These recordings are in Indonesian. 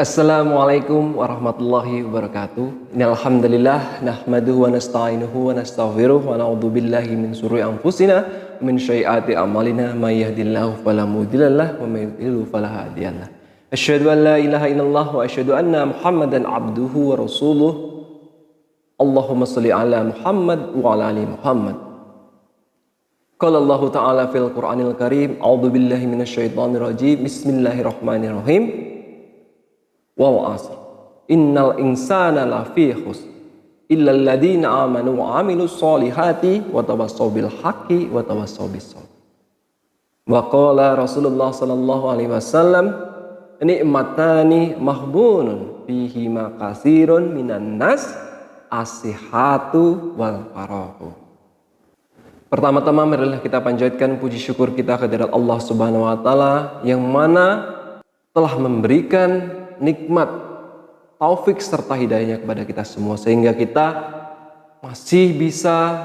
Assalamualaikum warahmatullahi wabarakatuh. Innalhamdulillah nahmaduhu wa nasta'inuhu wa nastaghfiruh wa na'udzu billahi min syururi anfusina wa min sayyiati a'malina may yahdihillahu fala mudhillalah wa may yudhlil fala hadiyalah. Asyhadu an la ilaha illallah wa asyhadu anna Muhammadan abduhu wa rasuluh. Allahumma shalli ala Muhammad wa ala ali Muhammad. Qala Allah ta'ala fil Qur'anil Karim, a'udzu billahi minasyaitonir rajim. Bismillahirrahmanirrahim. Wal asr innal insana lafi khusr illal ladzina amanu wa amilus solihati wa tawassaw bil haqqi wa tawassaw bis sabr. Wa qala Rasulullah sallallahu alaihi wasallam, nikmatani mahbunun fihi ma kasirun minan nas as-sihhatu wal farahu. Pertama-tama marilah kita panjatkan puji syukur kita kehadirat Allah Subhanahu wa taala yang mana telah memberikan nikmat, taufik serta hidayahnya kepada kita semua sehingga kita masih bisa,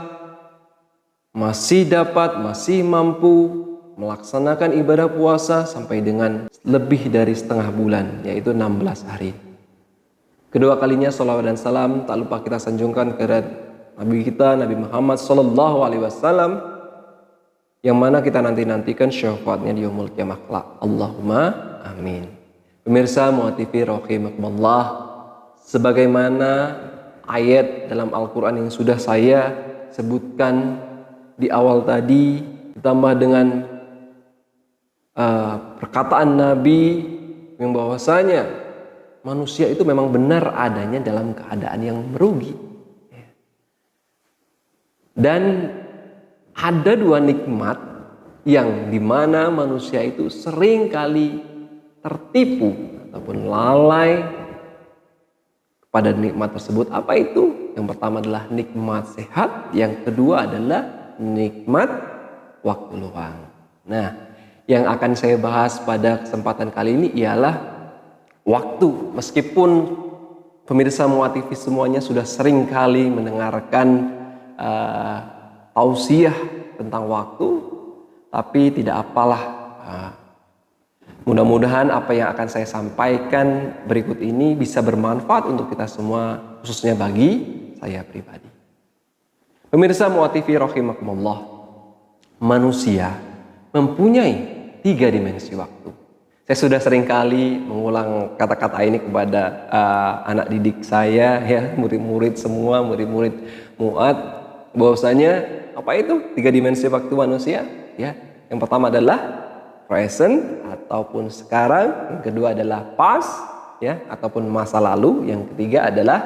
masih dapat, masih mampu melaksanakan ibadah puasa sampai dengan lebih dari setengah bulan, yaitu 16 hari. Kedua kalinya salawat dan salam tak lupa kita sanjungkan kepada Nabi kita, Nabi Muhammad sallallahu alaihi wasallam, yang mana kita nantikan syafaatnya di yaumul qiyamah kelak. Allahumma amin. Pemirsa Muat TV rahimakumullah, sebagaimana ayat dalam Al-Quran yang sudah saya sebutkan di awal tadi, ditambah dengan perkataan Nabi yang bahwasanya manusia itu memang benar adanya dalam keadaan yang merugi. Dan ada dua nikmat yang dimana manusia itu sering kali tertipu ataupun lalai kepada nikmat tersebut. Apa itu? Yang pertama adalah nikmat sehat, yang kedua adalah nikmat waktu luang. Nah, yang akan saya bahas pada kesempatan kali ini ialah waktu. Meskipun pemirsa Muat TV semuanya sudah sering kali mendengarkan tausiah tentang waktu, tapi tidak apalah. Mudah-mudahan apa yang akan saya sampaikan berikut ini bisa bermanfaat untuk kita semua, khususnya bagi saya pribadi. Pemirsa Muat TV rahimakumullah, manusia mempunyai 3 dimensi waktu. Saya sudah sering kali mengulang kata-kata ini kepada anak didik saya, ya, murid-murid semua, murid-murid Muat, bahwasanya apa itu 3 dimensi waktu manusia? Ya, yang pertama adalah present ataupun sekarang, yang kedua adalah past, ya, ataupun masa lalu, yang ketiga adalah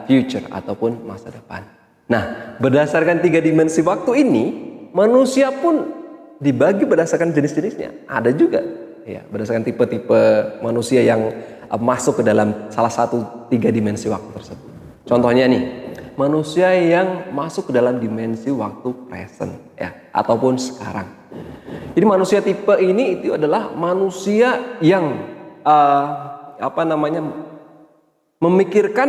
future ataupun masa depan. Nah, berdasarkan 3 dimensi waktu ini, manusia pun dibagi berdasarkan jenis-jenisnya. Ada juga, ya, berdasarkan tipe-tipe manusia yang masuk ke dalam salah satu 3 dimensi waktu tersebut. Contohnya nih, manusia yang masuk ke dalam dimensi waktu present, ya, ataupun sekarang. Jadi manusia tipe ini itu adalah manusia yang memikirkan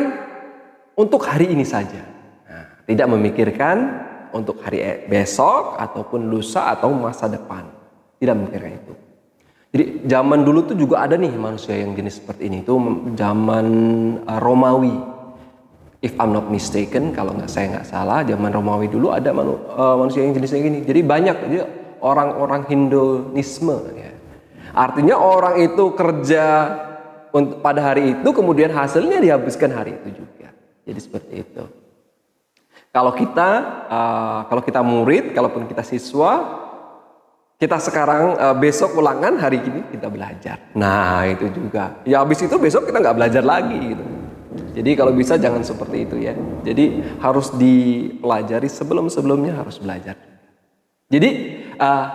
untuk hari ini saja. Nah, tidak memikirkan untuk hari besok ataupun lusa atau masa depan. Tidak memikirkan itu. Jadi zaman dulu tuh juga ada nih manusia yang jenis seperti ini. Itu zaman Romawi. If I'm not mistaken, kalau saya nggak salah, zaman Romawi dulu ada manusia yang jenisnya gini. Jadi banyak orang-orang Hinduisme, ya. Artinya orang itu kerja pada hari itu, kemudian hasilnya dihabiskan hari itu juga. Jadi seperti itu. Kalau kita murid, kalaupun kita siswa, kita sekarang besok ulangan, hari ini kita belajar. Nah, itu juga. Ya habis itu besok kita nggak belajar lagi gitu. Jadi kalau bisa jangan seperti itu, ya. Jadi harus dipelajari sebelumnya harus belajar. Jadi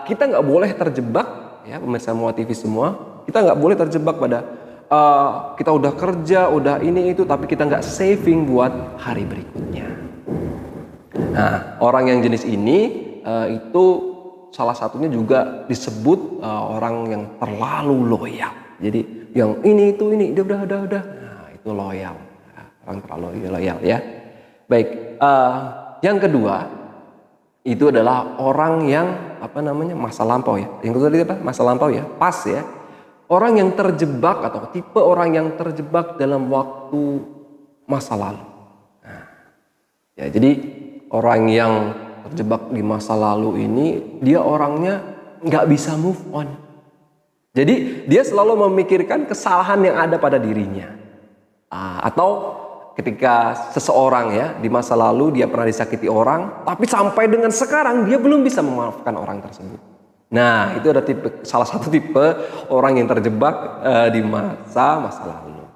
kita nggak boleh terjebak, ya, pemirsa Muat TV semua, kita nggak boleh terjebak pada kita udah kerja, udah ini itu, tapi kita nggak saving buat hari berikutnya. Nah, orang yang jenis ini itu salah satunya juga disebut orang yang terlalu loyal. Jadi yang ini itu ini udah. Nah, itu loyal. Nah, orang terlalu loyal, ya. Baik, yang kedua itu adalah orang yang masa lampau, ya. Yang kedua apa? Masa lampau, ya. Pas, ya. Orang yang terjebak atau tipe orang yang terjebak dalam waktu masa lalu. Nah, ya, jadi orang yang terjebak di masa lalu ini, dia orangnya nggak bisa move on. Jadi dia selalu memikirkan kesalahan yang ada pada dirinya. Atau ketika seseorang ya di masa lalu dia pernah disakiti orang, tapi sampai dengan sekarang dia belum bisa memaafkan orang tersebut. Nah, itu ada salah satu tipe orang yang terjebak di masa lalu.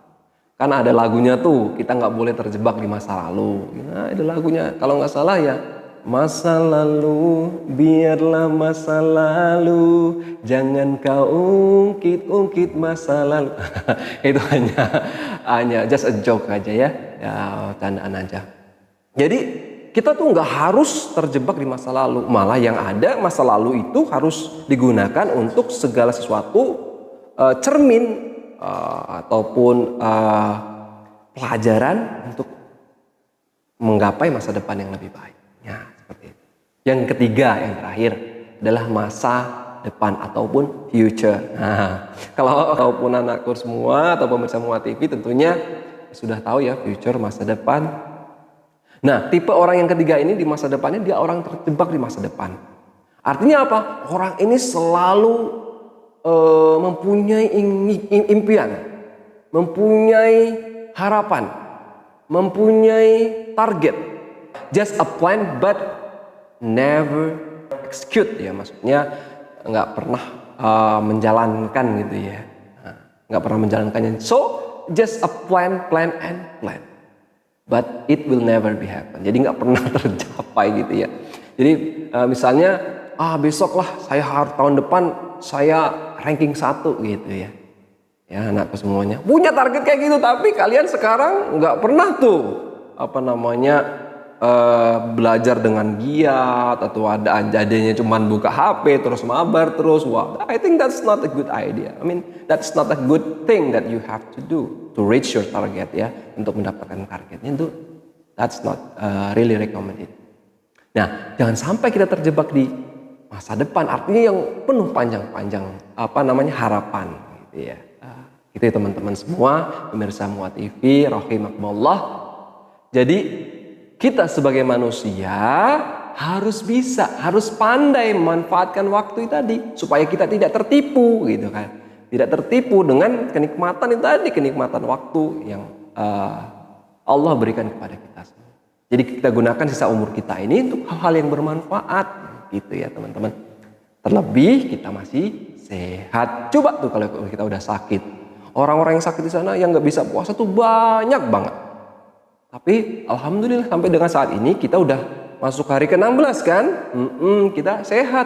Kan ada lagunya tuh, kita nggak boleh terjebak di masa lalu. Nah, ada lagunya, kalau nggak salah ya, masa lalu biarlah masa lalu, jangan kau ungkit-ungkit masa lalu. Itu hanya just a joke aja ya candaan aja. Jadi kita tuh nggak harus terjebak di masa lalu, malah yang ada masa lalu itu harus digunakan untuk segala sesuatu cermin ataupun pelajaran untuk menggapai masa depan yang lebih baik. Ya, seperti itu. Yang ketiga, yang terakhir adalah masa depan ataupun future. Nah, kalau ataupun anakku semua atau pemirsa Muat TV tentunya sudah tahu ya future, masa depan. Nah, tipe orang yang ketiga ini di masa depannya dia orang terjebak di masa depan. Artinya apa? Orang ini selalu mempunyai impian, mempunyai harapan, mempunyai target. Just a plan but never execute ya, maksudnya nggak pernah menjalankan gitu ya, nggak pernah menjalankannya. So just a plan and plan. But it will never be happen. Jadi nggak pernah tercapai gitu ya. Jadi misalnya besok lah saya harus tahun depan saya ranking 1 gitu ya. Ya anakku semuanya punya target kayak gitu, tapi kalian sekarang nggak pernah tuh belajar dengan giat atau ada adanya cuman buka HP terus mabar terus. Wah, I think that's not a good idea. I mean that's not a good thing that you have to do to reach your target ya, untuk mendapatkan targetnya itu that's not really recommended. Nah, jangan sampai kita terjebak di masa depan, artinya yang penuh panjang-panjang harapan gitu ya. Gitu ya teman-teman semua pemirsa Muat TV rahimakumullah. Jadi kita sebagai manusia harus pandai memanfaatkan waktu tadi supaya kita tidak tertipu gitu kan. Tidak tertipu dengan kenikmatan itu tadi, kenikmatan waktu yang Allah berikan kepada kita semua. Jadi kita gunakan sisa umur kita ini untuk hal-hal yang bermanfaat gitu ya teman-teman. Terlebih kita masih sehat. Coba tuh kalau kita udah sakit. Orang-orang yang sakit di sana yang nggak bisa puasa tuh banyak banget. Tapi alhamdulillah sampai dengan saat ini kita udah masuk hari ke-16 kan, kita sehat.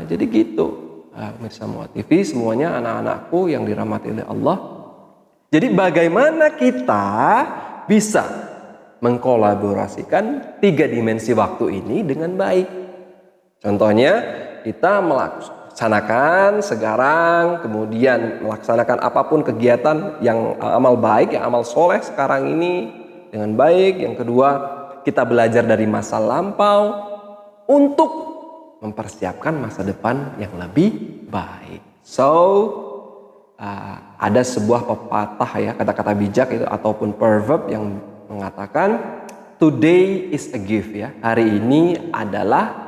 Jadi gitu. Pemirsa Muat TV semuanya, anak-anakku yang dirahmati oleh Allah. Jadi bagaimana kita bisa mengkolaborasikan 3 dimensi waktu ini dengan baik. Contohnya kita melaksanakan sekarang, kemudian melaksanakan apapun kegiatan yang amal baik, yang amal soleh sekarang ini dengan baik. Yang kedua, kita belajar dari masa lampau untuk mempersiapkan masa depan yang lebih baik. So, ada sebuah pepatah ya, kata-kata bijak itu ataupun proverb yang mengatakan today is a gift ya. Hari ini adalah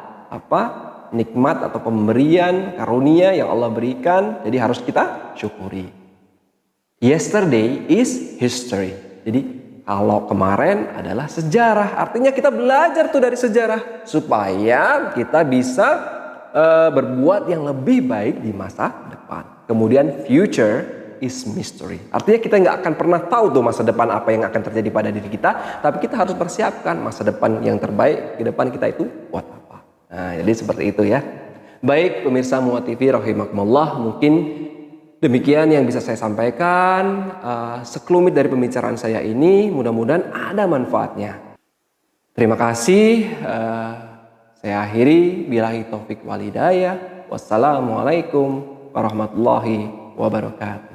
nikmat atau pemberian karunia yang Allah berikan, jadi harus kita syukuri. Yesterday is history. Jadi kalau kemarin adalah sejarah, artinya kita belajar tuh dari sejarah supaya kita bisa berbuat yang lebih baik di masa depan. Kemudian future is mystery, artinya kita nggak akan pernah tahu tuh masa depan apa yang akan terjadi pada diri kita, tapi kita harus persiapkan masa depan yang terbaik ke depan kita itu buat apa. Nah, jadi seperti itu ya. Baik pemirsa Muat TV rahimakumullah, mungkin demikian yang bisa saya sampaikan, sekelumit dari pembicaraan saya ini, mudah-mudahan ada manfaatnya. Terima kasih, saya akhiri, billahi taufik wal hidayah. Wassalamualaikum warahmatullahi wabarakatuh.